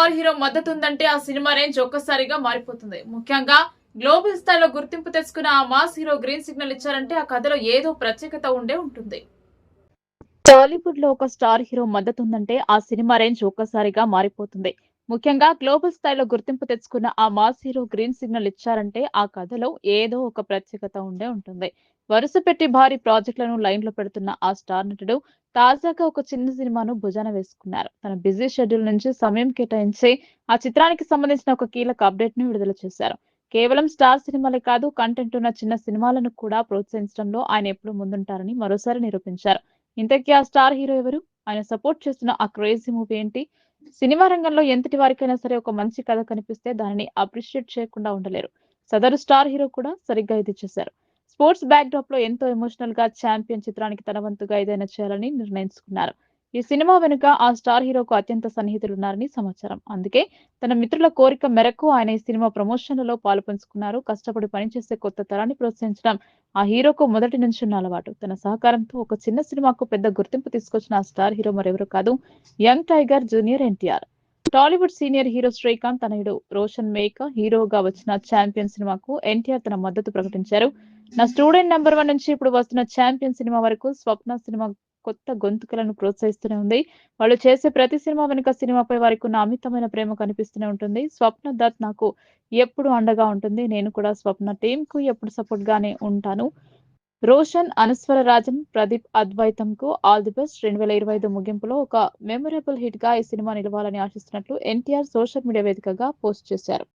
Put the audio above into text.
Star hero మద్దతు ఉందంటే ఆ సినిమా రేంజ్ ఒక్కసారిగా మారిపోతుంది. ముఖ్యంగా గ్లోబల్ స్థాయిలో గుర్తింపు తెచ్చుకున్న ఆ మాస్ హీరో గ్రీన్ సిగ్నల్ ఇచ్చారంటే ఆ కథలో ఏదో ప్రత్యేకత ఉండే ఉంటుంది. టాలీవుడ్ లో ఒక స్టార్ హీరో మద్దతు ఉందంటే ఆ సినిమా రేంజ్ ఒక్కసారిగా మారిపోతుంది. ముఖ్యంగా గ్లోబల్ స్థాయిలో గుర్తింపు తెచ్చుకున్న ఆ మాస్ హీరో గ్రీన్ సిగ్నల్ ఇచ్చారంటే ఆ కథలో ఏదో ఒక ప్రత్యేకత ఉండే ఉంటుంది. వరుస పెట్టి భారీ ప్రాజెక్టులను లైన్ లో పెడుతున్న ఆ స్టార్ నటుడు తాజాగా ఒక చిన్న సినిమాను భుజాన వేసుకున్నారు. తన బిజీ షెడ్యూల్ నుంచి సమయం కేటాయించి ఆ చిత్రానికి సంబంధించిన ఒక కీలక అప్డేట్ ను విడుదల చేశారు. కేవలం స్టార్ సినిమాలే కాదు, కంటెంట్ ఉన్న చిన్న సినిమాలను కూడా ప్రోత్సహించడంలో ఆయన ఎప్పుడూ ముందుంటారని మరోసారి నిరూపించారు. ఇంతకీ ఆ స్టార్ హీరో ఎవరు? ఆయన సపోర్ట్ చేస్తున్న ఆ క్రేజీ మూవీ ఏంటి? సినిమా రంగంలో ఎంతటి వారికైనా సరే ఒక మంచి కథ కనిపిస్తే దానిని అప్రిషియేట్ చేయకుండా ఉండలేరు. సదరు స్టార్ హీరో కూడా సరిగ్గా ఇది చేశారు. స్పోర్ట్స్ బ్యాక్ డ్రాప్ లో ఎంతో ఎమోషనల్ గా ఛాంపియన్ చిత్రానికి తన వంతుగా ఏదైనా చేయాలని నిర్ణయించుకున్నారు. ఈ సినిమా వెనుక ఆ స్టార్ హీరోకు అత్యంత సన్నిహితులున్నారని సమాచారం. అందుకే తన మిత్రుల కోరిక మేరకు ఆయన ఈ సినిమా ప్రమోషన్లలో పాలుపంచుకున్నారు. కష్టపడి పనిచేసే కొత్త తరాన్ని ప్రోత్సహించడం ఆ హీరోకు మొదటి నుంచి ఉన్న అలవాటు. తన సహకారంతో ఒక చిన్న సినిమాకు పెద్ద గుర్తింపు తీసుకొచ్చిన ఆ స్టార్ హీరో మరెవరో కాదు, young tiger junior NTR. Tollywood senior hero Srikanth తనయుడు రోషన్ మేక హీరోగా వచ్చిన ఛాంపియన్ సినిమాకు ఎన్టీఆర్ తన మద్దతు ప్రకటించారు. నా స్టూడెంట్ నెంబర్ 1 నుంచి ఇప్పుడు వస్తున్న ఛాంపియన్ సినిమా వరకు స్వప్న సినిమా కొత్త గొంతుకలను ప్రోత్సహిస్తూనే ఉంది. వాళ్ళు చేసే ప్రతి సినిమా వెనుక సినిమాపై వారికున్న అమితమైన ప్రేమ కనిపిస్తూనే ఉంటుంది. స్వప్న దత్ నాకు ఎప్పుడు అండగా ఉంటుంది. నేను కూడా స్వప్న టీమ్‌కు ఎప్పుడు సపోర్ట్ గానే ఉంటాను. రోషన్, అనస్వర రాజన్, ప్రదీప్ అద్వైతంకు ఆల్ ది బెస్ట్. 2025 ముగింపులో ఒక మెమరబుల్ హిట్‌గా ఈ సినిమా నిలవాలని ఆశిస్తున్నట్లు ఎన్టీఆర్ సోషల్ మీడియా వేదికగా పోస్ట్ చేశారు.